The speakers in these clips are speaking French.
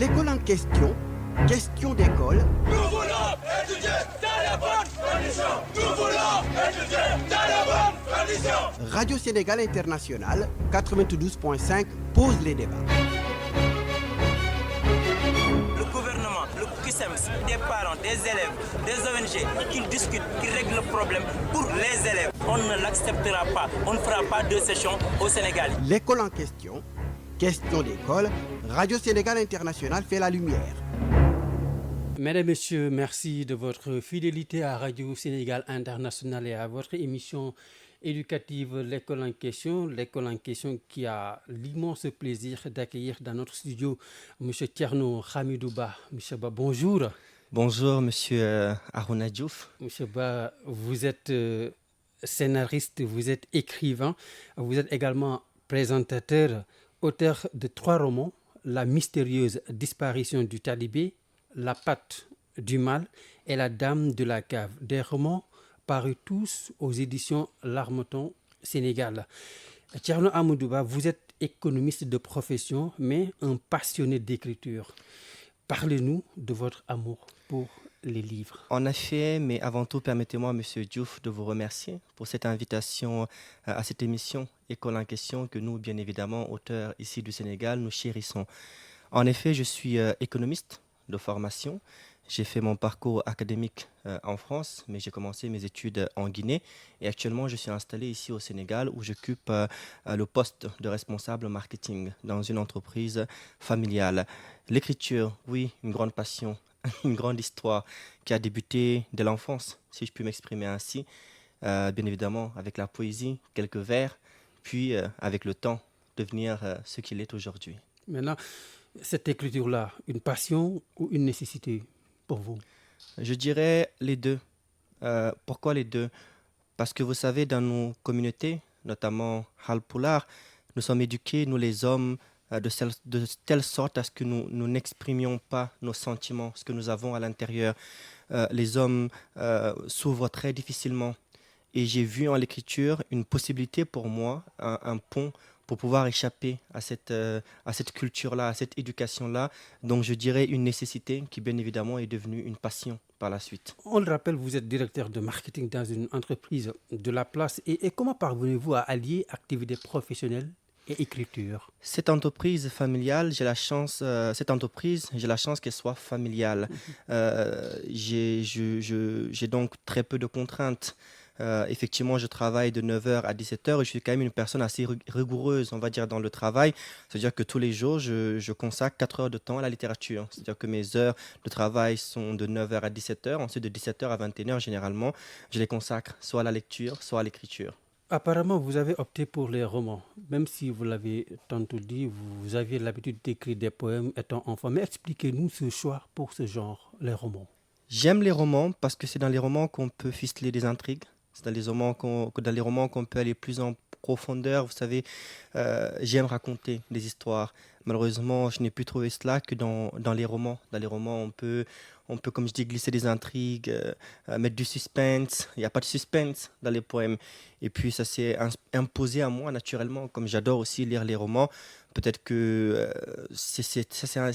L'école en question, question d'école. Nous voulons étudier dans la bonne condition. Nous voulons étudier dans la bonne condition. Radio Sénégal International 92.5 pose les débats. Le gouvernement, le CUSEMS, des parents, des élèves, des ONG, qui discutent, qui règlent le problème pour les élèves. On ne l'acceptera pas. On ne fera pas de session au Sénégal. L'école en question, question d'école. Radio Sénégal International fait la lumière. Mesdames, Messieurs, merci de votre fidélité à Radio Sénégal International et à votre émission éducative L'école en question. L'école en question qui a l'immense plaisir d'accueillir dans notre studio M. Thierno Hamidou Ba. M. Ba, bonjour. Bonjour, M. Harouna Diouf. M. Ba, vous êtes scénariste, vous êtes écrivain, vous êtes également présentateur, auteur de 3 romans, La mystérieuse disparition du talibé, La patte du mal et La dame de la cave. Des romans parus tous aux éditions L'Harmattan Sénégal. Thierno Hamidou Ba, vous êtes économiste de profession, mais un passionné d'écriture. Parlez-nous de votre amour pour les livres. En effet, mais avant tout, permettez-moi, M. Diouf, de vous remercier pour cette invitation à cette émission École en question que nous, bien évidemment, auteurs ici du Sénégal, nous chérissons. En effet, je suis économiste de formation. J'ai fait mon parcours académique en France, mais j'ai commencé mes études en Guinée. Et actuellement, je suis installé ici au Sénégal où j'occupe le poste de responsable marketing dans une entreprise familiale. L'écriture, oui, une grande passion, une grande histoire qui a débuté dès l'enfance, si je puis m'exprimer ainsi. Bien évidemment, avec la poésie, quelques vers, puis avec le temps, devenir ce qu'il est aujourd'hui. Maintenant, cette écriture-là, une passion ou une nécessité pour vous? Je dirais les deux. Pourquoi les deux? Parce que vous savez, dans nos communautés, notamment Halpulaar, nous sommes éduqués, nous les hommes, de telle sorte à ce que nous n'exprimions pas nos sentiments, ce que nous avons à l'intérieur. Les hommes s'ouvrent très difficilement. Et j'ai vu en l'écriture une possibilité pour moi, un pont pour pouvoir échapper à cette culture-là, à cette éducation-là. Donc je dirais une nécessité qui bien évidemment est devenue une passion par la suite. On le rappelle, vous êtes directeur de marketing dans une entreprise de la place. Et comment parvenez-vous à allier activité professionnelle et écriture? Cette entreprise familiale, j'ai la chance qu'elle soit familiale. J'ai donc très peu de contraintes. Effectivement, je travaille de 9h à 17h et je suis quand même une personne assez rigoureuse, on va dire, dans le travail. C'est-à-dire que tous les jours, je consacre 4 heures de temps à la littérature. C'est-à-dire que mes heures de travail sont de 9h à 17h. Ensuite, de 17h à 21h, généralement, je les consacre soit à la lecture, soit à l'écriture. Apparemment, vous avez opté pour les romans. Même si vous l'avez tantôt dit, vous aviez l'habitude d'écrire des poèmes étant enfant. Mais expliquez-nous ce choix pour ce genre, les romans. J'aime les romans parce que c'est dans les romans qu'on peut ficeler des intrigues. C'est dans les romans qu'on peut aller plus en profondeur. Vous savez, j'aime raconter des histoires. Malheureusement, je n'ai pu trouver cela que dans les romans. Dans les romans, on peut, comme je dis, glisser des intrigues, mettre du suspense. Il n'y a pas de suspense dans les poèmes. Et puis, ça s'est imposé à moi naturellement. Comme j'adore aussi lire les romans, peut-être que c'est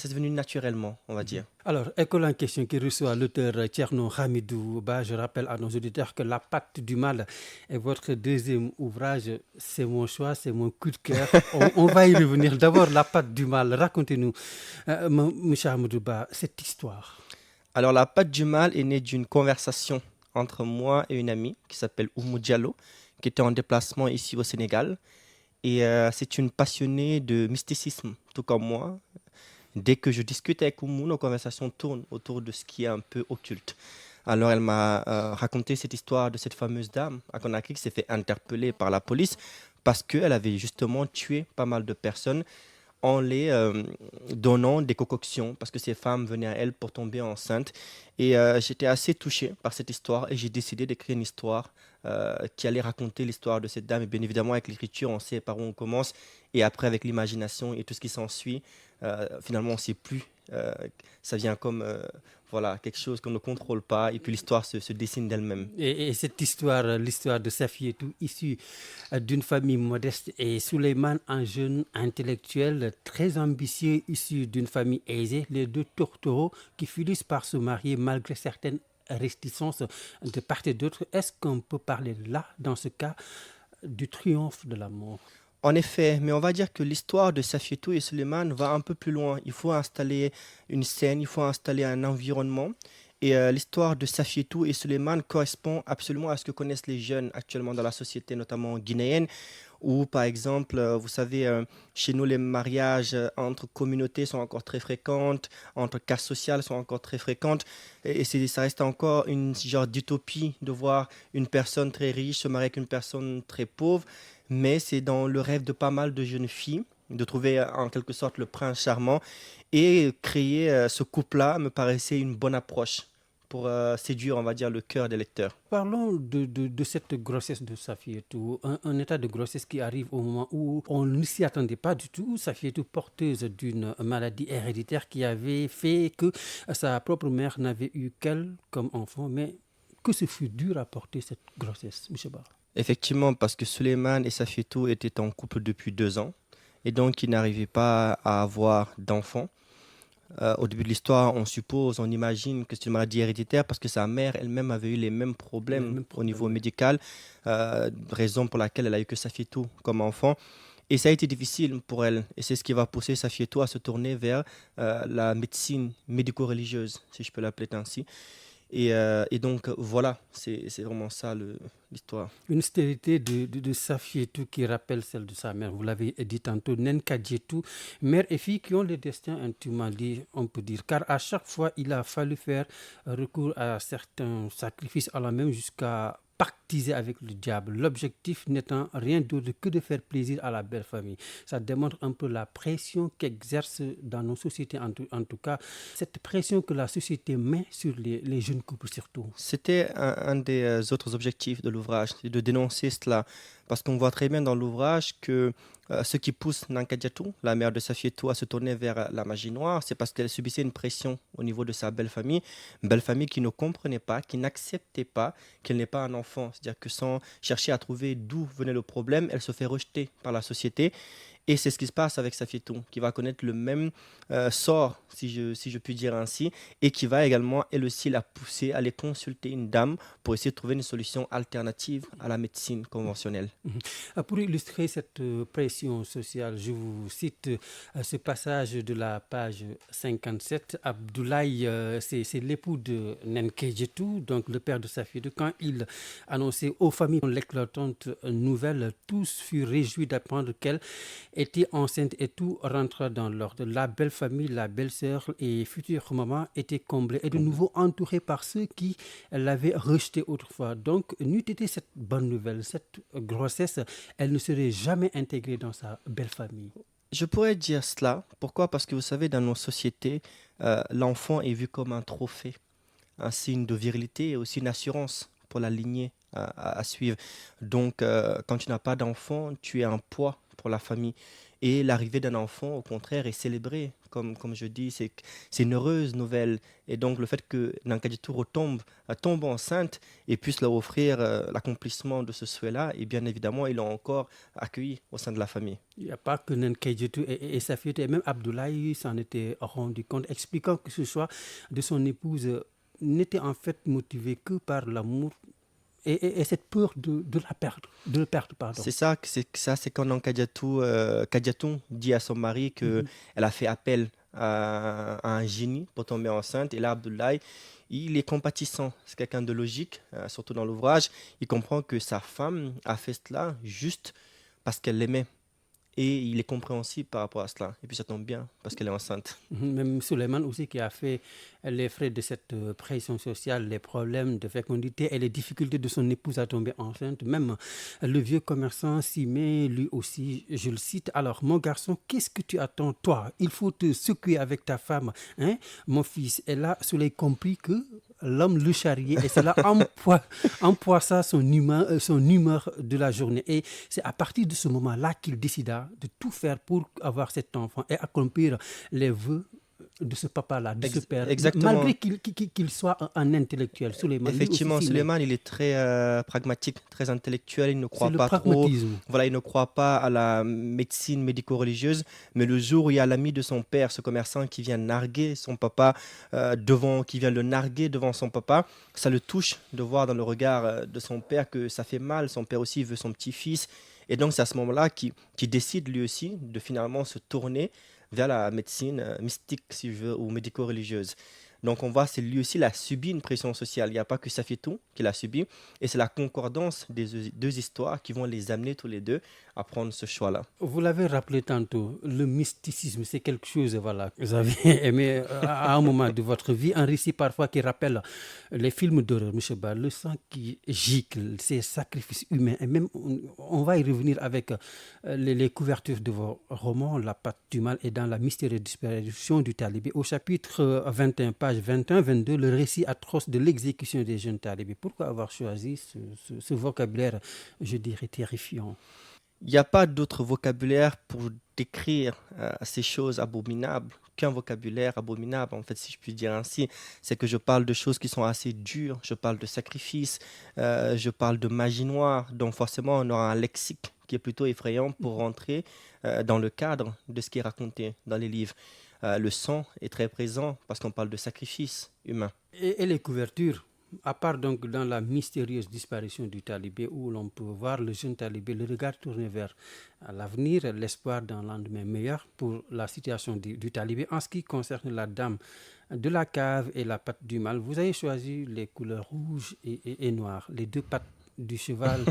devenu naturellement, on va dire. Alors, École en question qui reçoit l'auteur Thierno Hamidou Ba. Je rappelle à nos auditeurs que La patte du mal est votre deuxième ouvrage. C'est mon choix, c'est mon coup de cœur. On va y revenir. D'abord, La patte du mal. Racontez-nous, M. Hamidou Ba, cette histoire. Alors, La patte du mal est née d'une conversation entre moi et une amie qui s'appelle Oumou Diallo, qui était en déplacement ici au Sénégal. Et c'est une passionnée de mysticisme, tout comme moi. Dès que je discute avec Oumou, nos conversations tournent autour de ce qui est un peu occulte. Alors elle m'a raconté cette histoire de cette fameuse dame à Conakry qui s'est fait interpeller par la police parce qu'elle avait justement tué pas mal de personnes en les donnant des concoctions parce que ces femmes venaient à elle pour tomber enceinte. Et j'étais assez touché par cette histoire et j'ai décidé d'écrire une histoire qui allait raconter l'histoire de cette dame. Et bien évidemment, avec l'écriture, on sait par où on commence. Et après, avec l'imagination et tout ce qui s'ensuit, finalement, on ne sait plus. Ça vient comme voilà, quelque chose qu'on ne contrôle pas et puis l'histoire se dessine d'elle-même. Et cette histoire, l'histoire de Safietou, issue d'une famille modeste, et Souleymane, un jeune intellectuel très ambitieux, issu d'une famille aisée, les deux tourtereaux qui finissent par se marier malgré certaines réticences de part et d'autre. Est-ce qu'on peut parler là, dans ce cas, du triomphe de l'amour? En effet, mais on va dire que l'histoire de Safietou et Souleymane va un peu plus loin. Il faut installer une scène, il faut installer un environnement. Et l'histoire de Safietou et Souleymane correspond absolument à ce que connaissent les jeunes actuellement dans la société, notamment guinéenne, où par exemple, vous savez, chez nous, les mariages entre communautés sont encore très fréquentes, entre classes sociales sont encore très fréquentes, et ça reste encore une genre d'utopie de voir une personne très riche se marier avec une personne très pauvre, mais c'est dans le rêve de pas mal de jeunes filles de trouver en quelque sorte le prince charmant, et créer ce couple-là me paraissait une bonne approche pour séduire, on va dire, le cœur des lecteurs. Parlons de cette grossesse de Safietou, un état de grossesse qui arrive au moment où on ne s'y attendait pas du tout. Safietou, porteuse d'une maladie héréditaire qui avait fait que sa propre mère n'avait eu qu'elle comme enfant, mais que ce fut dur à porter cette grossesse, M. Barr. Effectivement, parce que Souleymane et Safietou étaient en couple depuis 2 ans, et donc ils n'arrivaient pas à avoir d'enfants. Au début de l'histoire, on suppose, on imagine que c'est une maladie héréditaire parce que sa mère elle-même avait eu les mêmes problèmes au niveau médical, raison pour laquelle elle a eu que Safietou comme enfant. Et ça a été difficile pour elle. Et c'est ce qui va pousser Safietou à se tourner vers la médecine médico-religieuse, si je peux l'appeler ainsi. Et donc voilà, c'est vraiment ça l'histoire. Une stérilité de Safietou qui rappelle celle de sa mère. Vous l'avez dit tantôt, Nenkadjetou, mère et fille qui ont le destin intimement lié, on peut dire. Car à chaque fois, il a fallu faire recours à certains sacrifices, allant même jusqu'à pactiser avec le diable. L'objectif n'étant rien d'autre que de faire plaisir à la belle famille. Ça démontre un peu la pression qu'exerce dans nos sociétés, en tout cas, cette pression que la société met sur les jeunes couples surtout. C'était un des autres objectifs de l'ouvrage, c'est de dénoncer cela. Parce qu'on voit très bien dans l'ouvrage que ce qui pousse Nankadjatou, la mère de Safietou, à se tourner vers la magie noire, c'est parce qu'elle subissait une pression au niveau de sa belle famille qui ne comprenait pas, qui n'acceptait pas qu'elle n'ait pas un enfant. C'est-à-dire que sans chercher à trouver d'où venait le problème, elle se fait rejeter par la société. Et c'est ce qui se passe avec Safietou, qui va connaître le même sort, si je puis dire ainsi, et qui va également, elle aussi, la pousser à aller consulter une dame pour essayer de trouver une solution alternative à la médecine conventionnelle. Pour illustrer cette pression sociale, je vous cite ce passage de la page 57. Abdoulaye, c'est l'époux de Nenkadjetou, donc le père de Safietou. Quand il annonçait aux familles l'éclatante nouvelle, tous furent réjouis d'apprendre qu'elle était enceinte et tout rentra dans l'ordre. La belle famille, la belle-sœur et future maman étaient comblées et de nouveau entourées par ceux qui l'avaient rejetée autrefois. Donc, n'eût été cette bonne nouvelle, cette grossesse, elle ne serait jamais intégrée dans sa belle famille. Je pourrais dire cela. Pourquoi ? Parce que vous savez, dans nos sociétés, l'enfant est vu comme un trophée, un signe de virilité et aussi une assurance pour la lignée à suivre. Donc, quand tu n'as pas d'enfant, tu es un poids pour la famille. Et l'arrivée d'un enfant, au contraire, est célébrée. Comme je dis, c'est une heureuse nouvelle. Et donc, le fait que Nankadjetou tombe enceinte et puisse leur offrir l'accomplissement de ce souhait-là, et bien évidemment, ils l'ont encore accueilli au sein de la famille. Il n'y a pas que Nenkadjetou et Safietou, et même Abdoulaye s'en était rendu compte, expliquant que ce choix de son épouse n'était en fait motivé que par l'amour et cette peur de le perdre. Pardon. C'est ça, c'est quand Nankadjetou dit à son mari qu'elle a fait appel à un génie pour tomber enceinte. Et là, Abdoulaye, il est compatissant. C'est quelqu'un de logique, surtout dans l'ouvrage. Il comprend que sa femme a fait cela juste parce qu'elle l'aimait. Et il est compréhensible par rapport à cela. Et puis ça tombe bien, parce qu'elle est enceinte. Même Souleymane aussi qui a fait les frais de cette pression sociale, les problèmes de fécondité et les difficultés de son épouse à tomber enceinte. Même le vieux commerçant s'y met, lui aussi, je le cite. Alors, mon garçon, qu'est-ce que tu attends, toi ? Il faut te secouer avec ta femme, hein, mon fils. Et là, Soleil comprit que l'homme le charriait et cela empoissa son humeur de la journée. Et c'est à partir de ce moment-là qu'il décida de tout faire pour avoir cet enfant et accomplir les vœux de ce papa-là, de ce père, exactement. malgré qu'il soit un intellectuel. Souleymane, Effectivement, Souleymane, il est très pragmatique, très intellectuel, il ne croit pas trop. Voilà, il ne croit pas à la médecine médico-religieuse, mais le jour où il y a l'ami de son père, ce commerçant qui vient narguer son papa qui vient le narguer devant son papa, ça le touche de voir dans le regard de son père que ça fait mal. Son père aussi veut son petit-fils, et donc c'est à ce moment-là qu'il décide lui aussi de finalement se tourner vers la médecine mystique, si je veux, ou médico-religieuse. Donc on voit, c'est lui aussi, il a subi une pression sociale. Il n'y a pas que Safiétou qu'il a subi. Et c'est la concordance des deux histoires qui vont les amener tous les deux à prendre ce choix-là. Vous l'avez rappelé tantôt, le mysticisme, c'est quelque chose, voilà, que vous avez aimé à un moment de votre vie. Un récit parfois qui rappelle les films d'horreur, M. Ba, le sang qui gicle, ces sacrifices humains. Et même, on va y revenir avec les couvertures de vos romans, La Patte du Mal et dans la mystérieuse disparition du talibé. Au chapitre 21, page 21-22, le récit atroce de l'exécution des jeunes talibés. Pourquoi avoir choisi ce vocabulaire, je dirais, terrifiant? Il n'y a pas d'autre vocabulaire pour décrire ces choses abominables qu'un vocabulaire abominable, en fait, si je puis dire ainsi. C'est que je parle de choses qui sont assez dures, je parle de sacrifices, je parle de magie noire, donc forcément on aura un lexique qui est plutôt effrayant pour rentrer dans le cadre de ce qui est raconté dans les livres. Le sang est très présent parce qu'on parle de sacrifices humains. Et les couvertures, à part donc dans la mystérieuse disparition du talibé, où l'on peut voir le jeune talibé, le regard tourné vers l'avenir, l'espoir d'un lendemain meilleur pour la situation du talibé. En ce qui concerne la dame de la cave et la patte du mal, vous avez choisi les couleurs rouge et noire, les deux pattes du cheval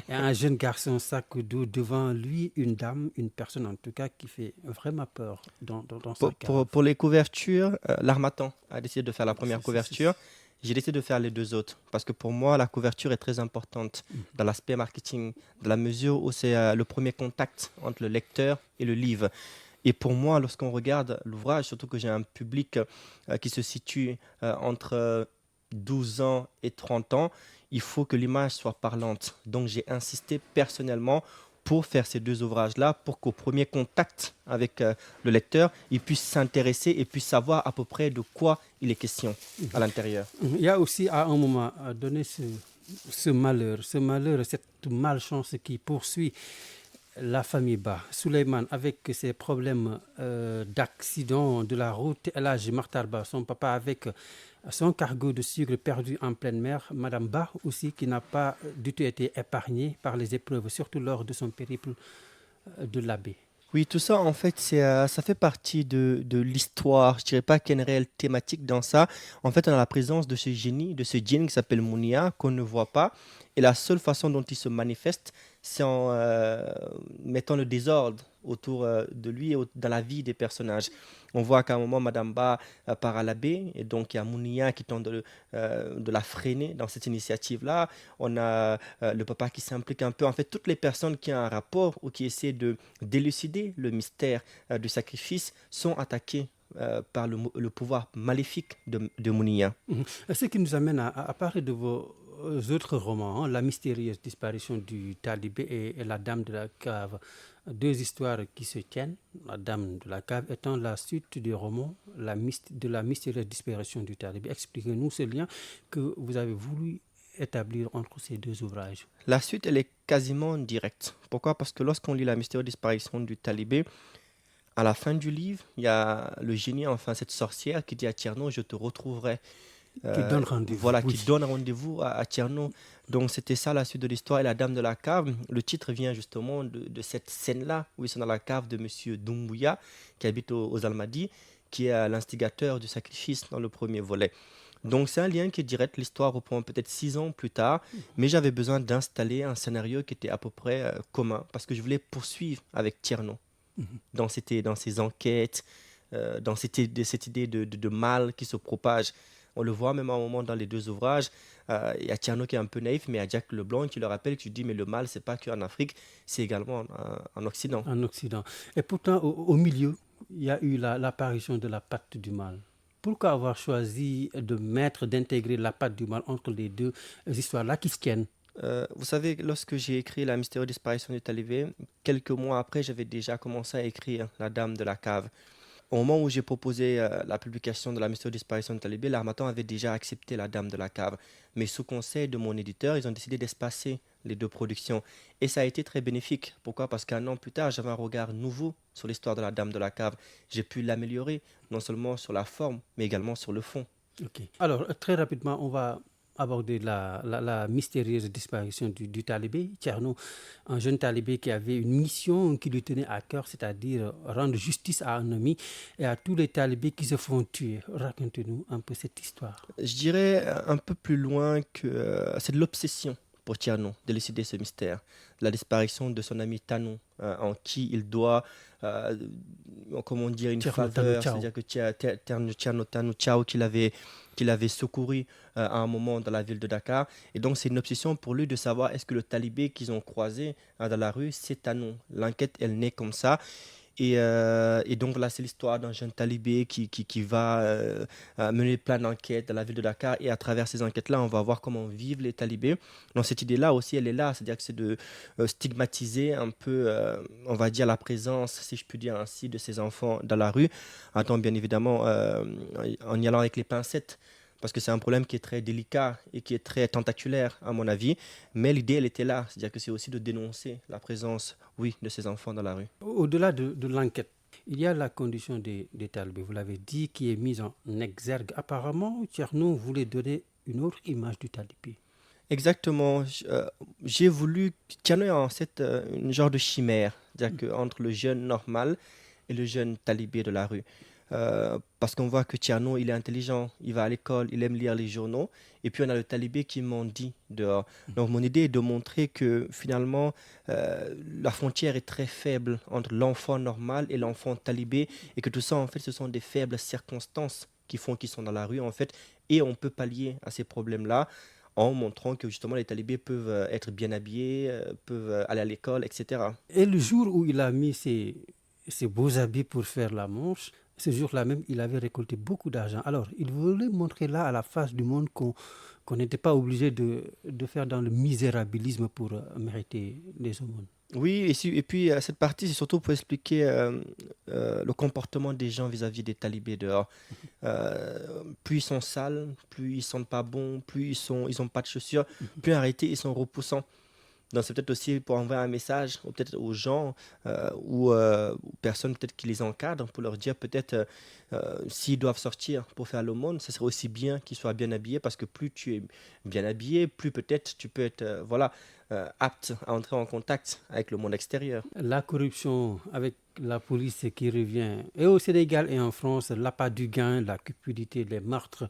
et un jeune garçon sac d'eau devant lui, une dame, une personne en tout cas qui fait vraiment peur dans sa cave. Pour les couvertures, l'Harmattan a décidé de faire la première couverture. J'ai décidé de faire les deux autres parce que pour moi, la couverture est très importante dans l'aspect marketing, dans la mesure où c'est le premier contact entre le lecteur et le livre. Et pour moi, lorsqu'on regarde l'ouvrage, surtout que j'ai un public qui se situe entre 12 ans et 30 ans, il faut que l'image soit parlante. Donc j'ai insisté personnellement pour faire ces deux ouvrages-là, pour qu'au premier contact avec le lecteur, il puisse s'intéresser et puisse savoir à peu près de quoi il est question à l'intérieur. Il y a aussi à un moment donné ce malheur, cette malchance qui poursuit la famille Ba. Souleymane, avec ses problèmes d'accident de la route, El Hadji Makhtar Ba, son papa avec son cargo de sucre perdu en pleine mer, Madame Ba aussi, qui n'a pas du tout été épargnée par les épreuves, surtout lors de son périple de l'abbé. Oui, tout ça, en fait, ça fait partie de l'histoire. Je ne dirais pas qu'il y a une réelle thématique dans ça. En fait, on a la présence de ce génie, de ce djinn qui s'appelle Mounia, qu'on ne voit pas. Et la seule façon dont il se manifeste, c'est en mettant le désordre autour de lui et dans la vie des personnages. On voit qu'à un moment, Madame Ba part à l'abbé, et donc il y a Mounia qui tente de la freiner dans cette initiative-là. On a le papa qui s'implique un peu. En fait, toutes les personnes qui ont un rapport ou qui essaient de d'élucider le mystère du sacrifice sont attaquées par le pouvoir maléfique de Mounia. Ce qui nous amène à parler de vos autres romans, La mystérieuse disparition du talibé et La Dame de la cave. Deux histoires qui se tiennent, La Dame de la cave étant la suite du roman de la mystérieuse disparition du talibé. Expliquez-nous ce lien que vous avez voulu établir entre ces deux ouvrages. La suite, elle est quasiment directe. Pourquoi ? Parce que lorsqu'on lit La mystérieuse disparition du talibé, à la fin du livre, il y a le génie, enfin cette sorcière qui dit à Tierno, je te retrouverai. Qui donne rendez-vous. Voilà, qui donne rendez-vous à Tierno. Donc c'était ça la suite de l'histoire. Et La Dame de la cave, le titre vient justement de cette scène-là où ils sont dans la cave de Monsieur Doumbouya, qui habite aux Almadies, qui est l'instigateur du sacrifice dans le premier volet. Donc c'est un lien qui est direct. L'histoire reprend peut-être 6 ans plus tard, mais j'avais besoin d'installer un scénario qui était à peu près commun, parce que je voulais poursuivre avec Tierno dans ses enquêtes, dans cette idée de mal qui se propage. On le voit même à un moment dans les deux ouvrages. Il y a Tierno qui est un peu naïf, mais il y a Jack Leblanc qui le rappelle, qui dit mais le mal, c'est pas qu'en Afrique, c'est également en Occident. En Occident. Et pourtant, au milieu, il y a eu l'apparition de la patte du mal. Pourquoi avoir choisi d'intégrer la patte du mal entre les deux histoires-là qui se tiennent? Vous savez, lorsque j'ai écrit La mystérieuse disparition du talibé, quelques mois après, j'avais déjà commencé à écrire La Dame de la cave. Au moment où j'ai proposé la publication de la mystérieuse disparition de Talibé, l'Harmattan avait déjà accepté La Dame de la Cave. Mais sous conseil de mon éditeur, ils ont décidé d'espacer les deux productions. Et ça a été très bénéfique. Pourquoi? Parce qu'un an plus tard, j'avais un regard nouveau sur l'histoire de La Dame de la Cave. J'ai pu l'améliorer, non seulement sur la forme, mais également sur le fond. Ok. Alors, très rapidement, on va aborder la mystérieuse disparition du talibé, Thierno, un jeune talibé qui avait une mission qui lui tenait à cœur, c'est-à-dire rendre justice à un ami et à tous les talibés qui se font tuer. Racontez-nous un peu cette histoire. Je dirais un peu plus loin que c'est de l'obsession pour Thierno d'élucider ce mystère, la disparition de son ami Tanou, en qui il doit, comment dire, une Thierno faveur, Tanou c'est-à-dire que Thierno Tanou Chao qu'il avait secouru à un moment dans la ville de Dakar. Et donc c'est une obsession pour lui de savoir est-ce que le talibé qu'ils ont croisé dans la rue, c'est Tanou. L'enquête, elle naît comme ça. Et donc là, c'est l'histoire d'un jeune talibé qui va mener plein d'enquêtes dans la ville de Dakar. Et à travers ces enquêtes-là, on va voir comment vivent les talibés. Donc cette idée-là aussi, elle est là. C'est-à-dire que c'est de stigmatiser un peu, on va dire, la présence, si je puis dire ainsi, de ces enfants dans la rue. Attends, bien évidemment, en y allant avec les pincettes. Parce que c'est un problème qui est très délicat et qui est très tentaculaire, à mon avis. Mais l'idée, elle était là. C'est-à-dire que c'est aussi de dénoncer la présence, oui, de ces enfants dans la rue. Au-delà de l'enquête, il y a la condition des talibés, vous l'avez dit, qui est mise en exergue. Apparemment, Thierno voulait donner une autre image du talibé. Exactement. J'ai voulu... Thierno est en fait une genre de chimère. C'est-à-dire qu'entre le jeune normal et le jeune talibé de la rue. Parce qu'on voit que Thierno, il est intelligent, il va à l'école, il aime lire les journaux. Et puis on a le talibé qui mendie dehors. Donc mon idée est de montrer que finalement, la frontière est très faible entre l'enfant normal et l'enfant talibé. Et que tout ça, en fait, ce sont des faibles circonstances qui font qu'ils sont dans la rue, en fait. Et on peut pallier à ces problèmes-là en montrant que justement les talibés peuvent être bien habillés, peuvent aller à l'école, etc. Et le jour où il a mis ses beaux habits pour faire la manche, ce jour-là même, il avait récolté beaucoup d'argent. Alors, il voulait montrer là à la face du monde qu'on n'était pas obligé de faire dans le misérabilisme pour mériter les aumônes. Oui, et puis cette partie, c'est surtout pour expliquer le comportement des gens vis-à-vis des talibés dehors. Plus ils sont sales, plus ils sentent pas bon, plus ils ont pas de chaussures, plus en réalité ils sont repoussants. Donc c'est peut-être aussi pour envoyer un message ou peut-être aux gens ou aux personnes peut-être qui les encadrent pour leur dire peut-être s'ils doivent sortir pour faire l'aumône, ce serait aussi bien qu'ils soient bien habillés parce que plus tu es bien habillé, plus peut-être tu peux être apte à entrer en contact avec le monde extérieur. La corruption avec la police qui revient, et au Sénégal et en France, l'appât du gain, la cupidité, les meurtres,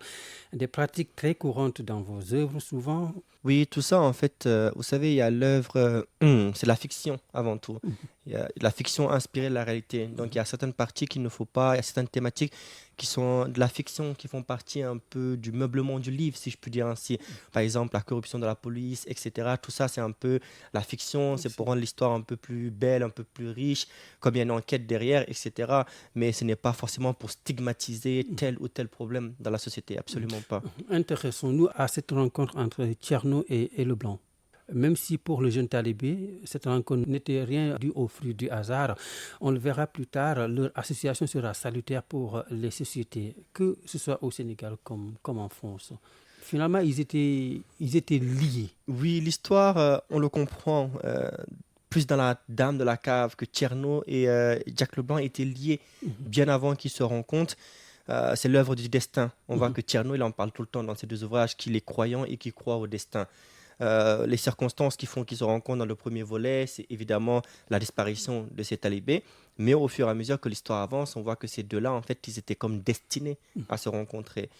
des pratiques très courantes dans vos œuvres souvent. Oui, tout ça, en fait, vous savez, il y a l'œuvre, c'est la fiction avant tout. Il y a la fiction inspirée de la réalité. Donc, il y a certaines parties qu'il ne faut pas, il y a certaines thématiques qui sont de la fiction, qui font partie un peu du meublement du livre, si je puis dire ainsi. Par exemple, la corruption de la police, etc. Tout ça, c'est un peu la fiction, c'est pour rendre l'histoire un peu plus belle, un peu plus riche, comme il y a une enquête derrière, etc. Mais ce n'est pas forcément pour stigmatiser tel ou tel problème dans la société, absolument pas. Intéressons-nous à cette rencontre entre Thierno et Leblanc. Même si pour le jeune talibé, cette rencontre n'était rien dû au fruit du hasard, on le verra plus tard, leur association sera salutaire pour les sociétés, que ce soit au Sénégal comme en France. Finalement, ils étaient liés. Oui, l'histoire, on le comprend plus dans La Dame de la Cave que Thierno et Jack Leblanc étaient liés bien avant qu'ils se rencontrent. C'est l'œuvre du destin. On voit que Thierno, il en parle tout le temps dans ses deux ouvrages, qu'il est croyant et qu'il croit au destin. Les circonstances qui font qu'ils se rencontrent dans le premier volet, c'est évidemment la disparition de ces talibés. Mais au fur et à mesure que l'histoire avance, on voit que ces deux-là, en fait, ils étaient comme destinés à se rencontrer.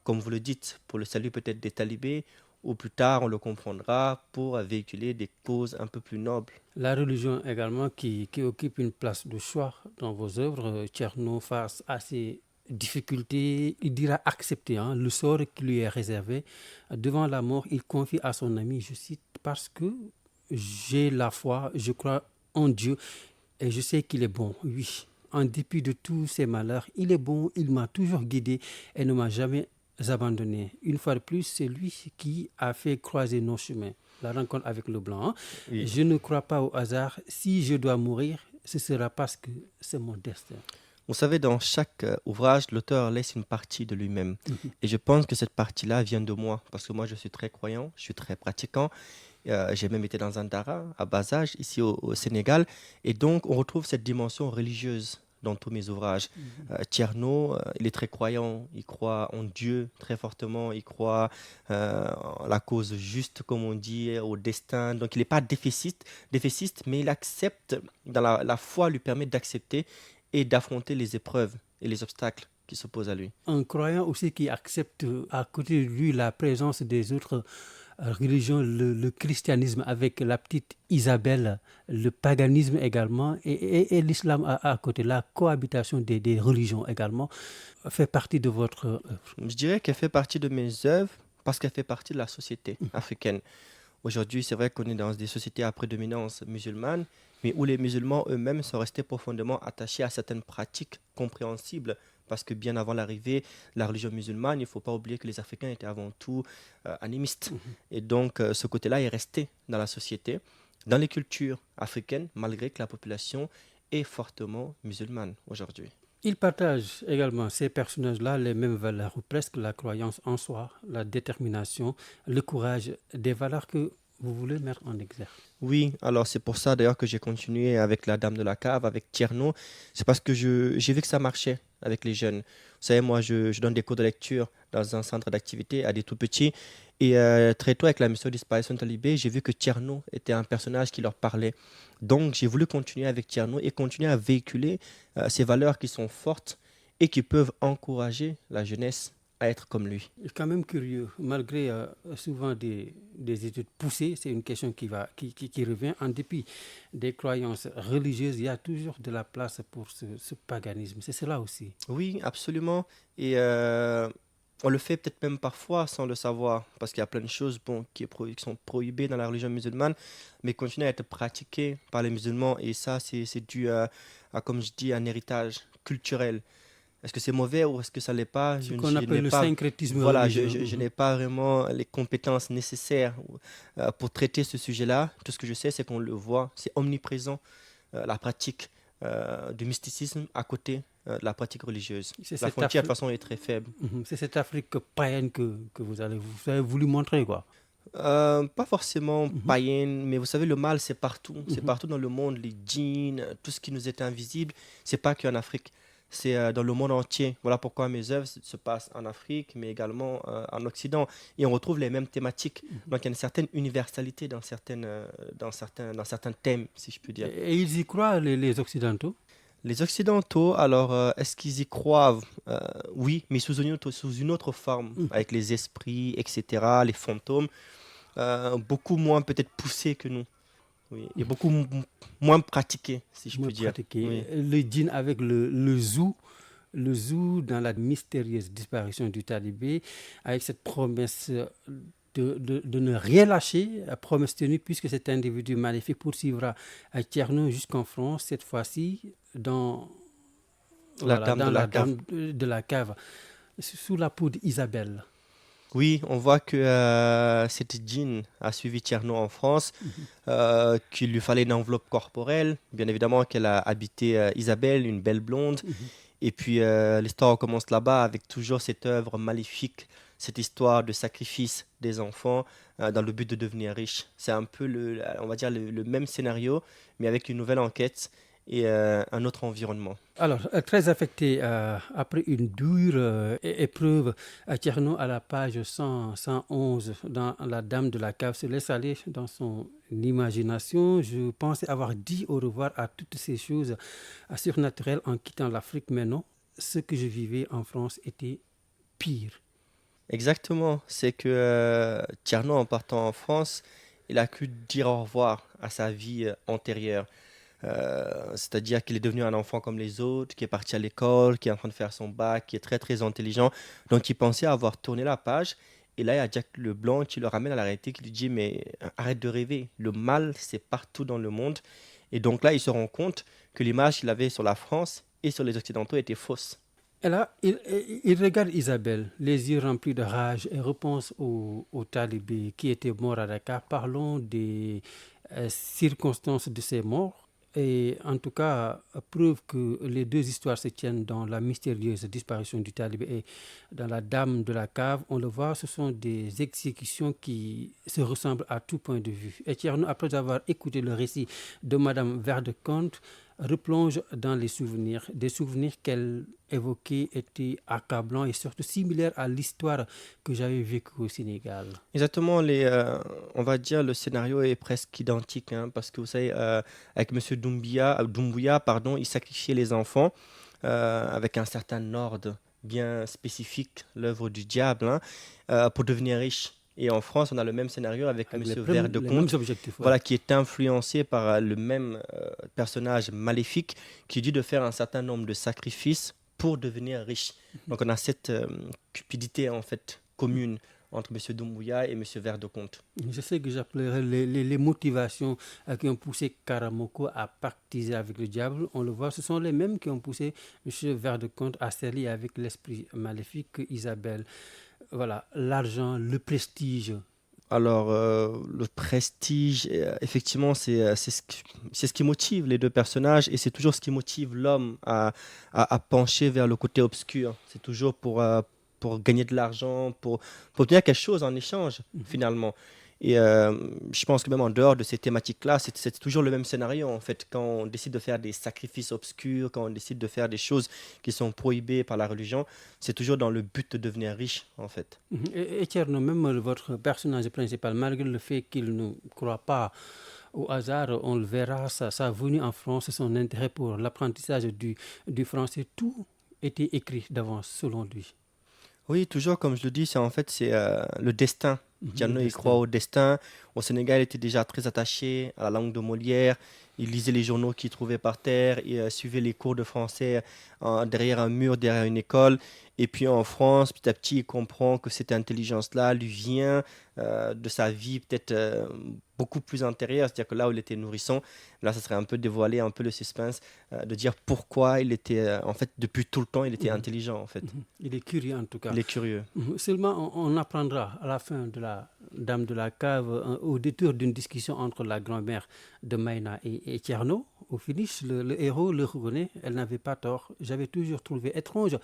Comme vous le dites, pour le salut peut-être des talibés, ou plus tard, on le comprendra pour véhiculer des causes un peu plus nobles. La religion également qui occupe une place de choix dans vos œuvres. Thierno, face à ces difficultés, il dira accepter le sort qui lui est réservé. Devant la mort, il confie à son ami, je cite, « Parce que j'ai la foi, je crois en Dieu et je sais qu'il est bon. » Oui, en dépit de tous ses malheurs, il est bon, il m'a toujours guidé et ne m'a jamais abandonné. Une fois de plus, c'est lui qui a fait croiser nos chemins. La rencontre avec Leblanc. Oui. Je ne crois pas au hasard. Si je dois mourir, ce sera parce que c'est mon destin. Vous savez, dans chaque ouvrage, l'auteur laisse une partie de lui-même. Et je pense que cette partie-là vient de moi, parce que moi, je suis très croyant, je suis très pratiquant. J'ai même été dans un dara à bas âge, ici au Sénégal. Et donc, on retrouve cette dimension religieuse dans tous mes ouvrages. Tierno, il est très croyant, il croit en Dieu très fortement, il croit en la cause juste, comme on dit, au destin. Donc, il n'est pas défaitiste, mais il accepte, dans la foi lui permet d'accepter et d'affronter les épreuves et les obstacles qui s'opposent à lui. Un croyant aussi qui accepte à côté de lui la présence des autres religions, le christianisme avec la petite Isabelle, le paganisme également et l'islam à côté, la cohabitation des religions également fait partie de votre œuvre. Je dirais qu'elle fait partie de mes œuvres parce qu'elle fait partie de la société africaine. Aujourd'hui, c'est vrai qu'on est dans des sociétés à prédominance musulmane, mais où les musulmans eux-mêmes sont restés profondément attachés à certaines pratiques compréhensibles. Parce que bien avant l'arrivée de la religion musulmane, il ne faut pas oublier que les Africains étaient avant tout animistes. Et donc, ce côté-là est resté dans la société, dans les cultures africaines, malgré que la population est fortement musulmane aujourd'hui. Ils partagent également, ces personnages-là, les mêmes valeurs, ou presque la croyance en soi, la détermination, le courage, des valeurs que vous voulez mettre en exergue. Oui, alors c'est pour ça d'ailleurs que j'ai continué avec la Dame de la Cave, avec Tierno. C'est parce que j'ai vu que ça marchait avec les jeunes. Vous savez, moi, je donne des cours de lecture dans un centre d'activité à des tout-petits. Et très tôt, avec la mission Disparition Talibé, j'ai vu que Tierno était un personnage qui leur parlait. Donc, j'ai voulu continuer avec Tierno et continuer à véhiculer ces valeurs qui sont fortes et qui peuvent encourager la jeunesse à être comme lui. C'est quand même curieux, malgré souvent des études poussées, c'est une question qui revient. En dépit des croyances religieuses, il y a toujours de la place pour ce paganisme. C'est cela aussi. Oui, absolument. Et on le fait peut-être même parfois sans le savoir, parce qu'il y a plein de choses qui sont prohibées dans la religion musulmane, mais continuent à être pratiquées par les musulmans. Et ça, c'est dû à, comme je dis, un héritage culturel. Est-ce que c'est mauvais ou est-ce que ça ne l'est pas? Ce qu'on appelle le syncrétisme religieux. Je n'ai pas vraiment les compétences nécessaires pour traiter ce sujet-là. Tout ce que je sais, c'est qu'on le voit, c'est omniprésent, la pratique du mysticisme à côté de la pratique religieuse. La frontière, de toute façon, est très faible. C'est cette Afrique païenne que vous avez voulu montrer, quoi. Pas forcément païenne, mais vous savez, le mal, c'est partout. C'est partout dans le monde, les djinns, tout ce qui nous est invisible. C'est pas qu'en Afrique. C'est dans le monde entier. Voilà pourquoi mes œuvres se passent en Afrique, mais également en Occident. Et on retrouve les mêmes thématiques. Donc il y a une certaine universalité dans certains thèmes, si je puis dire. Et ils y croient, les Occidentaux? Les Occidentaux, alors, est-ce qu'ils y croient? Oui, mais sous une autre forme, avec les esprits, etc., les fantômes, beaucoup moins peut-être poussés que nous. Oui, et beaucoup moins pratiqué, si je puis dire. Oui. Le djinn avec le zou dans la mystérieuse disparition du talibé, avec cette promesse de ne rien lâcher, promesse tenue, puisque cet individu maléfique poursuivra Tierno jusqu'en France, cette fois-ci dans la Dame de la Cave, sous la peau d'Isabelle. Oui, on voit que cette djinn a suivi Tierno en France, qu'il lui fallait une enveloppe corporelle, bien évidemment qu'elle a habité Isabelle, une belle blonde, et puis l'histoire commence là-bas avec toujours cette œuvre maléfique, cette histoire de sacrifice des enfants dans le but de devenir riche. C'est un peu, on va dire, le même scénario, mais avec une nouvelle enquête et un autre environnement. Alors, très affecté, après une dure épreuve, Tierno, à la page 111, dans La Dame de la Cave, se laisse aller dans son imagination. Je pensais avoir dit au revoir à toutes ces choses surnaturelles en quittant l'Afrique, mais non, ce que je vivais en France était pire. Exactement, c'est que Tierno, en partant en France, il a pu dire au revoir à sa vie antérieure. C'est-à-dire qu'il est devenu un enfant comme les autres, qui est parti à l'école, qui est en train de faire son bac, qui est très très intelligent. Donc il pensait avoir tourné la page. Et là, il y a Jack Leblanc qui le ramène à la réalité, qui lui dit « Mais arrête de rêver, le mal, c'est partout dans le monde. » Et donc là, il se rend compte que l'image qu'il avait sur la France et sur les Occidentaux était fausse. Et là, il regarde Isabelle, les yeux remplis de rage, et repense au talibé qui était mort à Dakar. Parlons des circonstances de ses morts. Et en tout cas, preuve que les deux histoires se tiennent dans la mystérieuse disparition du talibé et dans la Dame de la Cave. On le voit, ce sont des exécutions qui se ressemblent à tout point de vue. Et Thierno, après avoir écouté le récit de Madame Verdecomte, replonge dans les souvenirs. Des souvenirs qu'elle évoquait étaient accablants et surtout similaires à l'histoire que j'avais vécue au Sénégal. Exactement, on va dire le scénario est presque identique, hein, parce que vous savez, avec M. Doumbouya, pardon, il sacrifiait les enfants avec un certain ordre bien spécifique, l'œuvre du diable, hein, pour devenir riche. Et en France, on a le même scénario avec M. Les Verdecomte, mêmes objectifs. voilà, qui est influencé par le même personnage maléfique qui dit de faire un certain nombre de sacrifices pour devenir riche. Donc on a cette cupidité en fait commune entre M. Doumbouya et M. Verdecomte. Je sais que j'appellerais les motivations qui ont poussé Karamoko à pactiser avec le diable. On le voit, ce sont les mêmes qui ont poussé M. Verdecomte à s'allier avec l'esprit maléfique Isabelle. Voilà, l'argent, le prestige. Alors, le prestige, effectivement, c'est ce qui motive les deux personnages et c'est toujours ce qui motive l'homme à pencher vers le côté obscur. C'est toujours pour gagner de l'argent, pour obtenir quelque chose en échange, finalement. Et je pense que même en dehors de ces thématiques-là, c'est toujours le même scénario, en fait. Quand on décide de faire des sacrifices obscurs, quand on décide de faire des choses qui sont prohibées par la religion, c'est toujours dans le but de devenir riche, en fait. Et Thierno, même votre personnage principal, malgré le fait qu'il ne croit pas au hasard, on le verra, sa venue en France, son intérêt pour l'apprentissage du français, tout était écrit d'avance, selon lui. Oui, toujours, comme je le dis, c'est le destin. Thierno, il croit au destin. Au Sénégal, il était déjà très attaché à la langue de Molière. Il lisait les journaux qu'il trouvait par terre. Il suivait les cours de français derrière un mur, derrière une école. Et puis en France, petit à petit, il comprend que cette intelligence-là lui vient de sa vie peut-être beaucoup plus antérieure. C'est-à-dire que là où il était nourrisson, là, ça serait un peu dévoiler un peu le suspense de dire pourquoi il était, en fait, depuis tout le temps, il était intelligent, en fait. Il est curieux, en tout cas. Il est curieux. Seulement, on apprendra à la fin de la Dame de la Cave, au détour d'une discussion entre la grand-mère de Maïna et Thierno. Au finish, le héros le reconnaît. Elle n'avait pas tort. J'avais toujours trouvé étrange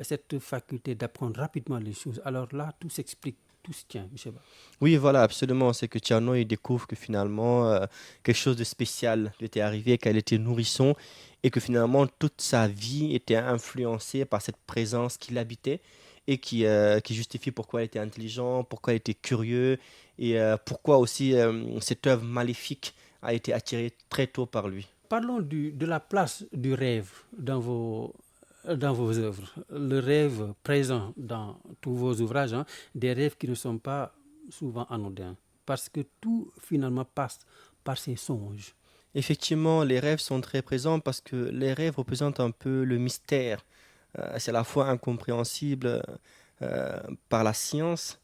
cette faculté d'apprendre rapidement les choses. Alors là, tout s'explique, tout se tient, M. Ba. Oui, voilà, absolument. C'est que Thierno, il découvre que finalement, quelque chose de spécial lui était arrivé, qu'elle était nourrisson et que finalement, toute sa vie était influencée par cette présence qui l'habitait et qui justifie pourquoi il était intelligent, pourquoi il était curieux et pourquoi aussi cette œuvre maléfique a été attirée très tôt par lui. Parlons de la place du rêve dans vos œuvres. Le rêve présent dans tous vos ouvrages, hein, des rêves qui ne sont pas souvent anodins, parce que tout finalement passe par ces songes. Effectivement, les rêves sont très présents parce que les rêves représentent un peu le mystère. C'est à la fois incompréhensible par la science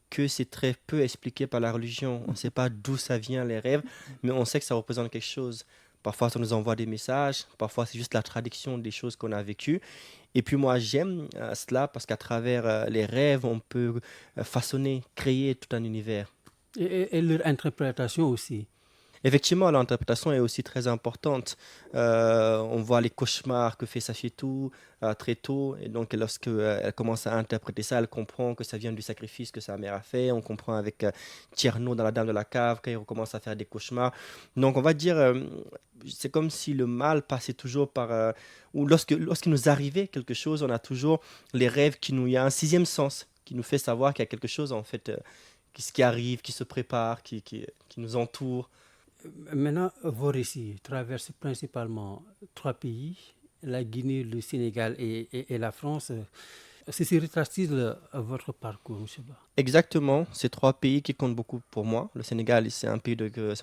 que c'est très peu expliqué par la religion. On ne sait pas d'où ça vient les rêves, mais on sait que ça représente quelque chose. Parfois, ça nous envoie des messages, parfois c'est juste la traduction des choses qu'on a vécues. Et puis moi, j'aime cela parce qu'à travers les rêves, on peut façonner, créer tout un univers. Et leur interprétation aussi. Effectivement, l'interprétation est aussi très importante. On voit les cauchemars que fait Safiétou très tôt. Et donc, lorsqu'elle commence à interpréter ça, elle comprend que ça vient du sacrifice que sa mère a fait. On comprend avec Thierno dans La Dame de la Cave, quand il recommence à faire des cauchemars. Donc, on va dire, c'est comme si le mal passait toujours par... ou lorsqu'il nous arrivait quelque chose, on a toujours les rêves il y a un sixième sens qui nous fait savoir qu'il y a quelque chose, en fait, qui arrive, qui se prépare, qui nous entoure. Maintenant, vos récits traversent principalement 3 pays, la Guinée, le Sénégal et la France. Ceci retrace-t-il votre parcours, M. Ba? Exactement, c'est 3 pays qui comptent beaucoup pour moi. Le Sénégal, c'est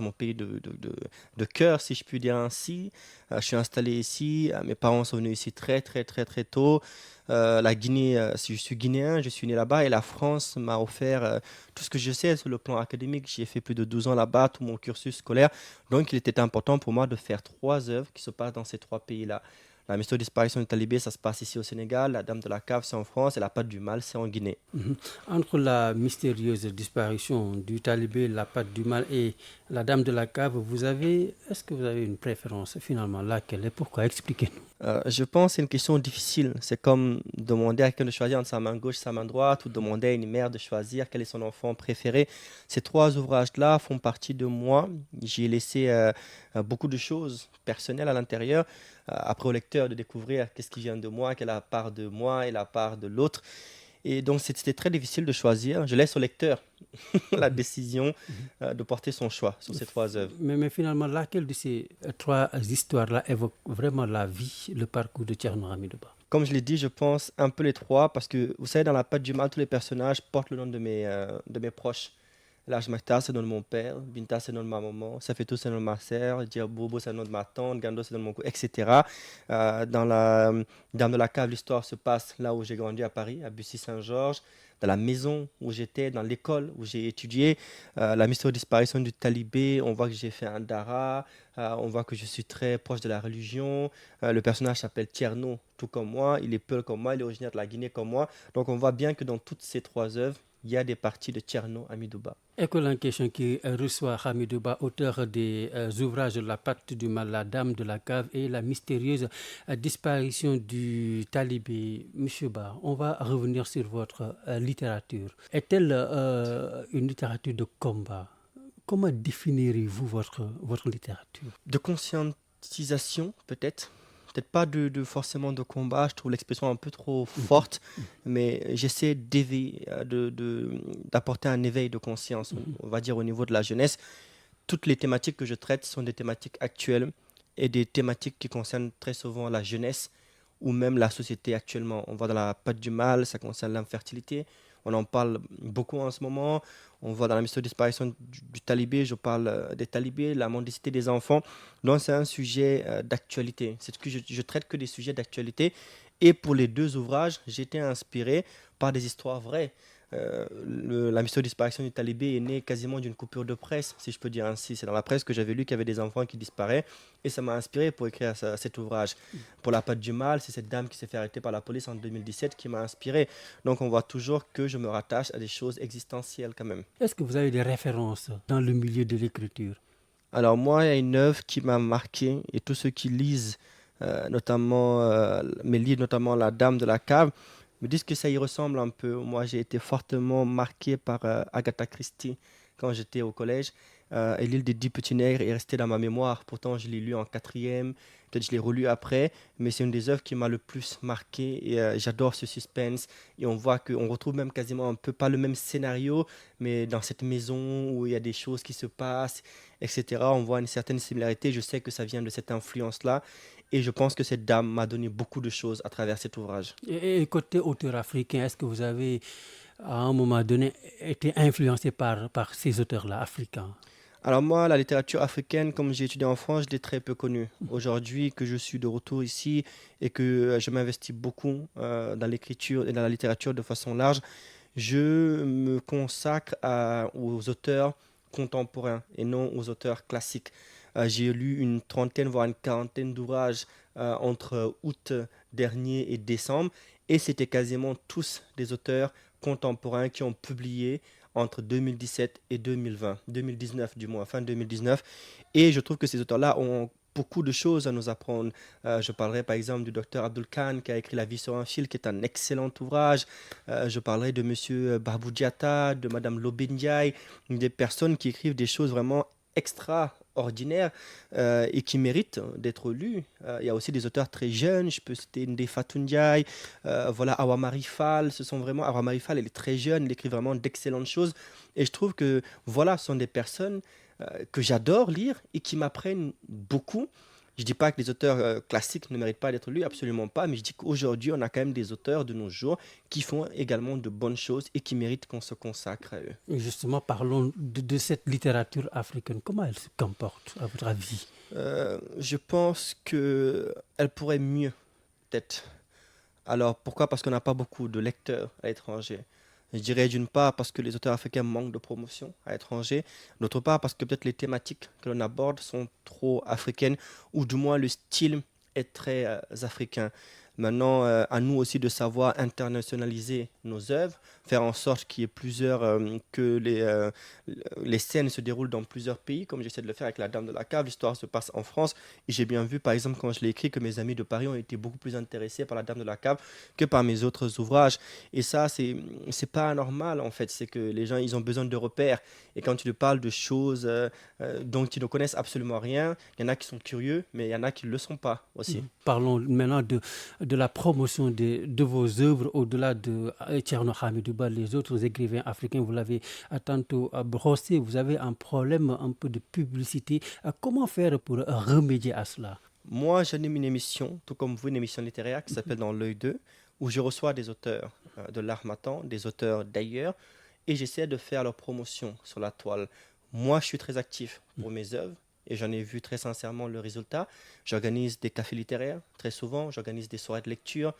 mon pays de cœur, si je puis dire ainsi. Je suis installé ici, mes parents sont venus ici très très très très tôt. La Guinée, je suis guinéen, je suis né là-bas et la France m'a offert tout ce que je sais sur le plan académique. J'ai fait plus de 12 ans là-bas, tout mon cursus scolaire. Donc il était important pour moi de faire 3 œuvres qui se passent dans ces 3 pays-là. La mystérieuse disparition du talibé, ça se passe ici au Sénégal. La Dame de la Cave, c'est en France. Et la Patte du Mal, c'est en Guinée. Entre la mystérieuse disparition du talibé, la Patte du Mal et La Dame de la Cave, est-ce que vous avez une préférence finalement? Laquelle et pourquoi? Expliquez-nous. Je pense que c'est une question difficile. C'est comme demander à quelqu'un de choisir entre sa main gauche et sa main droite, ou demander à une mère de choisir quel est son enfant préféré. Ces trois ouvrages-là font partie de moi. J'y ai laissé beaucoup de choses personnelles à l'intérieur. Après au lecteur de découvrir qu'est-ce qui vient de moi, quelle est la part de moi et la part de l'autre. Et donc c'était très difficile de choisir. Je laisse au lecteur la décision de porter son choix sur ces trois œuvres. Mais finalement, laquelle de ces trois histoires-là évoque vraiment la vie, le parcours de Thierno Hamidou Ba? Comme je l'ai dit, je pense un peu les trois parce que, vous savez, dans La Patte du Mal, tous les personnages portent le nom de mes proches. Laj Maktar, c'est le nom de mon père. Binta, c'est le nom de ma maman. Safetou, c'est le nom de ma sœur. Bobo, c'est le nom de ma tante. Gando, c'est le nom de mon cousin, etc. Dans la Dame de la Cave, l'histoire se passe là où j'ai grandi à Paris, à Bussy-Saint-Georges. Dans la maison où j'étais, dans l'école où j'ai étudié. La mystérieuse disparition du talibé, on voit que j'ai fait un dara. On voit que je suis très proche de la religion. Le personnage s'appelle Thierno, tout comme moi. Il est Peul comme moi. Il est originaire de la Guinée comme moi. Donc on voit bien que dans toutes ces trois œuvres, il y a des parties de Thierno Hamidou Ba. École en question qui reçoit Hamidou Ba, auteur des ouvrages La Patte du Mal, La Dame de la Cave et la mystérieuse disparition du talibé. Monsieur Ba, on va revenir sur votre littérature. Est-elle une littérature de combat? Comment définirez-vous votre littérature? De conscientisation, peut-être. Peut-être pas forcément de combat, je trouve l'expression un peu trop forte, mais j'essaie d'apporter un éveil de conscience, on va dire au niveau de la jeunesse. Toutes les thématiques que je traite sont des thématiques actuelles et des thématiques qui concernent très souvent la jeunesse ou même la société actuellement. On voit dans La Patte du Mal, ça concerne l'infertilité. On en parle beaucoup en ce moment. On voit dans la mystérieuse disparition du talibé, je parle des talibés, la mendicité des enfants. Donc c'est un sujet d'actualité. C'est que je traite que des sujets d'actualité. Et pour les deux ouvrages, j'ai été inspiré par des histoires vraies. La mystérieuse disparition du talibé est née quasiment d'une coupure de presse, si je peux dire ainsi. C'est dans la presse que j'avais lu qu'il y avait des enfants qui disparaissent et ça m'a inspiré pour écrire cet ouvrage. Pour La Patte du Mal, c'est cette dame qui s'est fait arrêter par la police en 2017 qui m'a inspiré. Donc on voit toujours que je me rattache à des choses existentielles quand même. Est-ce que vous avez des références dans le milieu de l'écriture? Alors moi, il y a une œuvre qui m'a marqué et tous ceux qui lisent mes livres, notamment La Dame de la Cave, me disent que ça y ressemble un peu. Moi, j'ai été fortement marqué par Agatha Christie quand j'étais au collège. Et L'île des 10 petits nègres est restée dans ma mémoire. Pourtant, je l'ai lu en quatrième. Peut-être je l'ai relu après. Mais c'est une des œuvres qui m'a le plus marqué. Et j'adore ce suspense. Et on voit qu'on retrouve même quasiment un peu, pas le même scénario, mais dans cette maison où il y a des choses qui se passent, etc. On voit une certaine similarité. Je sais que ça vient de cette influence-là. Et je pense que cette dame m'a donné beaucoup de choses à travers cet ouvrage. Et côté auteur africain, est-ce que vous avez, à un moment donné, été influencé par ces auteurs-là, africains? Alors moi, la littérature africaine, comme j'ai étudié en France, je l'ai très peu connue. Aujourd'hui, que je suis de retour ici et que je m'investis beaucoup dans l'écriture et dans la littérature de façon large, je me consacre aux auteurs contemporains et non aux auteurs classiques. J'ai lu une trentaine, voire une quarantaine d'ouvrages entre août dernier et décembre, et c'était quasiment tous des auteurs contemporains qui ont publié entre 2017 et 2019 du moins, fin 2019. Et je trouve que ces auteurs-là ont beaucoup de choses à nous apprendre. Je parlerai par exemple du docteur Abdul Khan qui a écrit La vie sur un fil, qui est un excellent ouvrage. Je parlerai de monsieur Babou Diatta, de madame Lobendiaï, des personnes qui écrivent des choses vraiment extraordinaires et qui méritent d'être lues. Il y a aussi des auteurs très jeunes, je peux citer Ndé Fatou Ndiaye, voilà, Awa Marie Fall. Awa Marie Fall, elle est très jeune, elle écrit vraiment d'excellentes choses. Et je trouve que voilà, ce sont des personnes que j'adore lire et qui m'apprennent beaucoup. Je ne dis pas que les auteurs classiques ne méritent pas d'être lus, absolument pas, mais je dis qu'aujourd'hui, on a quand même des auteurs de nos jours qui font également de bonnes choses et qui méritent qu'on se consacre à eux. Et justement, parlons de cette littérature africaine. Comment elle se comporte, à votre avis? Je pense qu'elle pourrait mieux, peut-être. Alors, pourquoi? Parce qu'on n'a pas beaucoup de lecteurs à l'étranger. Je dirais d'une part parce que les auteurs africains manquent de promotion à l'étranger, d'autre part parce que peut-être les thématiques que l'on aborde sont trop africaines, ou du moins le style est très africain. Maintenant, à nous aussi de savoir internationaliser nos œuvres, faire en sorte qu'il y ait que les scènes se déroulent dans plusieurs pays, comme j'essaie de le faire avec La Dame de la Cave. L'histoire se passe en France. Et j'ai bien vu, par exemple, quand je l'ai écrit, que mes amis de Paris ont été beaucoup plus intéressés par La Dame de la Cave que par mes autres ouvrages. Et ça, c'est pas anormal, en fait. C'est que les gens, ils ont besoin de repères. Et quand tu leur parles de choses dont ils ne connaissent absolument rien, il y en a qui sont curieux, mais il y en a qui ne le sont pas aussi. Parlons maintenant de la promotion de vos œuvres au-delà de Thierno Hamidou Ba, les autres écrivains africains. Vous l'avez tantôt brossé, vous avez un problème un peu de publicité. Comment faire pour remédier à cela? Moi, j'anime une émission, tout comme vous, une émission littéraire qui s'appelle Dans l'œil 2, où je reçois des auteurs de l'Harmattan, des auteurs d'ailleurs, et j'essaie de faire leur promotion sur la toile. Moi, je suis très actif pour mes œuvres. Et j'en ai vu très sincèrement le résultat. J'organise des cafés littéraires très souvent, j'organise des soirées de lecture,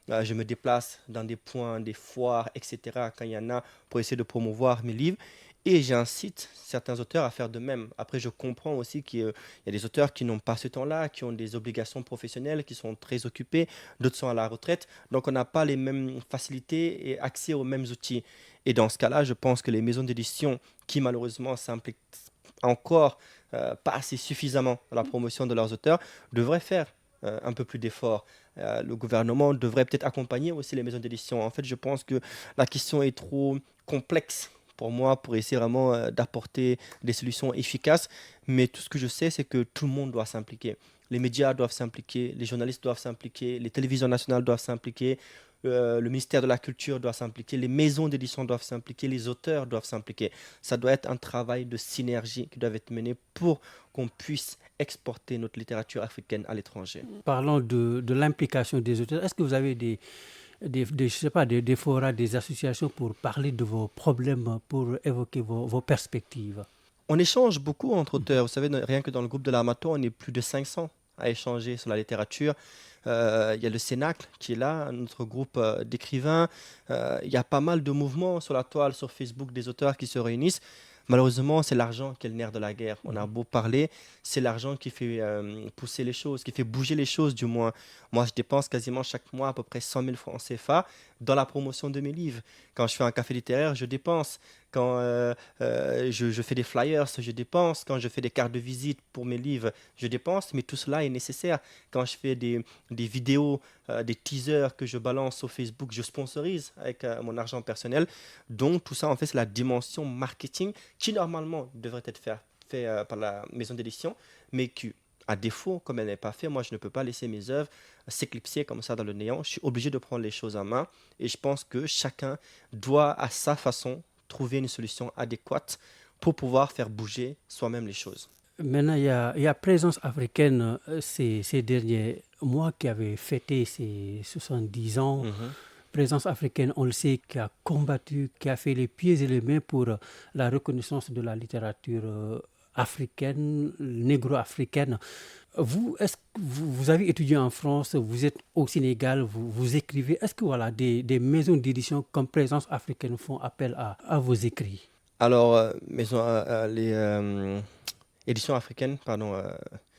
je me déplace dans des points, des foires, etc. quand il y en a pour essayer de promouvoir mes livres. Et j'incite certains auteurs à faire de même. Après, je comprends aussi qu'il y a des auteurs qui n'ont pas ce temps-là, qui ont des obligations professionnelles, qui sont très occupés, d'autres sont à la retraite. Donc, on n'a pas les mêmes facilités et accès aux mêmes outils. Et dans ce cas-là, je pense que les maisons d'édition qui malheureusement s'impliquent encore pas assez suffisamment dans la promotion de leurs auteurs, devraient faire un peu plus d'efforts. Le gouvernement devrait peut-être accompagner aussi les maisons d'édition. En fait, je pense que la question est trop complexe pour moi pour essayer vraiment d'apporter des solutions efficaces. Mais tout ce que je sais, c'est que tout le monde doit s'impliquer. Les médias doivent s'impliquer, les journalistes doivent s'impliquer, les télévisions nationales doivent s'impliquer, le ministère de la Culture doit s'impliquer, les maisons d'édition doivent s'impliquer, les auteurs doivent s'impliquer. Ça doit être un travail de synergie qui doit être mené pour qu'on puisse exporter notre littérature africaine à l'étranger. Parlons de l'implication des auteurs. Est-ce que vous avez je sais pas, des forats, des associations pour parler de vos problèmes, pour évoquer vos perspectives? On échange beaucoup entre auteurs. Vous savez, rien que dans le groupe de l'Harmattan, on est plus de 500 à échanger sur la littérature. Il y a le Cénacle qui est là, notre groupe d'écrivains. Il y a pas mal de mouvements sur la toile, sur Facebook, des auteurs qui se réunissent. Malheureusement, c'est l'argent qui est le nerf de la guerre. On a beau parler, c'est l'argent qui fait pousser les choses, qui fait bouger les choses du moins. Moi, je dépense quasiment chaque mois à peu près 100 000 francs CFA dans la promotion de mes livres. Quand je fais un café littéraire, je dépense. Quand je fais des flyers, je dépense. Quand je fais des cartes de visite pour mes livres, je dépense. Mais tout cela est nécessaire. Quand je fais des vidéos, des teasers que je balance sur Facebook, je sponsorise avec mon argent personnel. Donc tout ça, en fait, c'est la dimension marketing qui normalement devrait être fait par la maison d'édition, mais qui, à défaut, comme elle n'est pas faite, moi je ne peux pas laisser mes œuvres s'éclipser comme ça dans le néant. Je suis obligé de prendre les choses en main et je pense que chacun doit à sa façon trouver une solution adéquate pour pouvoir faire bouger soi-même les choses. Maintenant, il y a Présence africaine ces derniers mois qui avait fêté ses 70 ans. Présence africaine, on le sait, qui a combattu, qui a fait les pieds et les mains pour la reconnaissance de la littérature africaine, négro-africaine. Vous, est-ce que vous avez étudié en France, vous êtes au Sénégal, vous écrivez. Est-ce que voilà, des maisons d'édition comme Présence africaine font appel à vos écrits? Alors, les éditions africaines, pardon,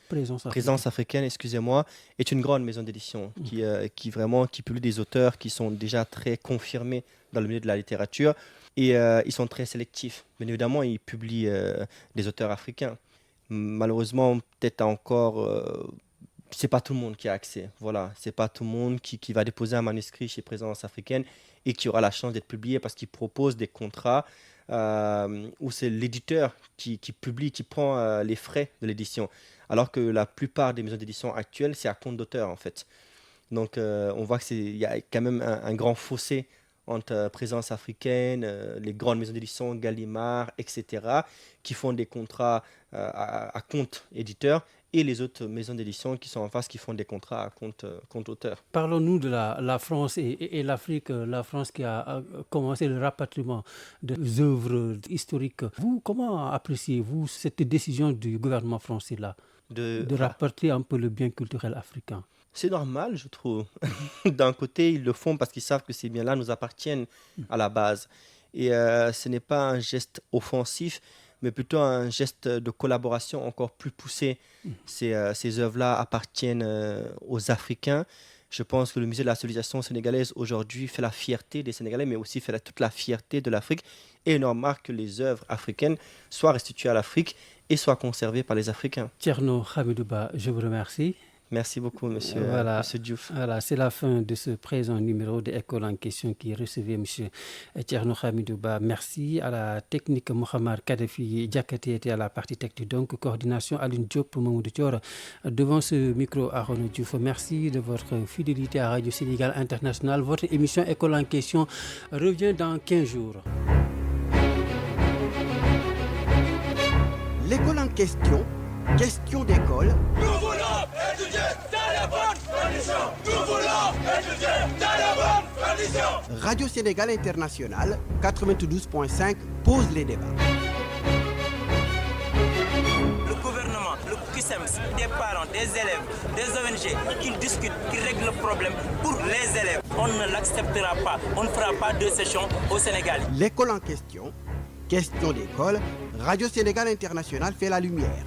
Présence africaine, excusez-moi, est une grande maison d'édition qui publie des auteurs qui sont déjà très confirmés dans le milieu de la littérature et ils sont très sélectifs. Bien évidemment, ils publient des auteurs africains. Malheureusement, peut-être encore, c'est pas tout le monde qui a accès. Voilà, c'est pas tout le monde qui va déposer un manuscrit chez Présence africaine et qui aura la chance d'être publié parce qu'ils proposent des contrats où c'est l'éditeur qui publie, qui prend les frais de l'édition. Alors que la plupart des maisons d'édition actuelles, c'est à compte d'auteur en fait. Donc on voit qu'il y a quand même un grand fossé entre Présence africaine, les grandes maisons d'édition, Gallimard, etc., qui font des contrats à compte éditeur, et les autres maisons d'édition qui sont en face, qui font des contrats à compte auteur. Parlons-nous de la France et l'Afrique, la France qui a commencé le rapatriement des œuvres historiques. Vous, comment appréciez-vous cette décision du gouvernement français-là de rapatrier un peu le bien culturel africain? C'est normal, je trouve. D'un côté, ils le font parce qu'ils savent que ces biens-là nous appartiennent à la base. Et ce n'est pas un geste offensif, mais plutôt un geste de collaboration encore plus poussé. Ces œuvres-là appartiennent aux Africains. Je pense que le musée de la civilisation sénégalaise aujourd'hui fait la fierté des Sénégalais, mais aussi fait toute la fierté de l'Afrique. Et on remarque que les œuvres africaines soient restituées à l'Afrique et soient conservées par les Africains. Thierno Hamidou Ba, je vous remercie. Merci beaucoup, monsieur Diouf. Voilà, c'est la fin de ce présent numéro de École en question qui recevait monsieur Thierno Hamidou Ba. Merci à la technique Mohamed Kadefi Diakate était à la partie technique, donc coordination Aline Diop, Mamoudou Thior. Devant ce micro, Aaron Diouf, merci de votre fidélité à Radio Sénégal International. Votre émission École en question revient dans 15 jours. L'école en question, question d'école. Nous voulons étudier dans les bonnes conditions. Nous voulons étudier dans les bonnes conditions. Radio Sénégal International 92.5 pose les débats. Le gouvernement, le QSEMS, des parents, des élèves, des ONG qui discutent, qui règlent le problème pour les élèves. On ne l'acceptera pas. On ne fera pas de session au Sénégal. L'école en question, question d'école, Radio Sénégal International fait la lumière.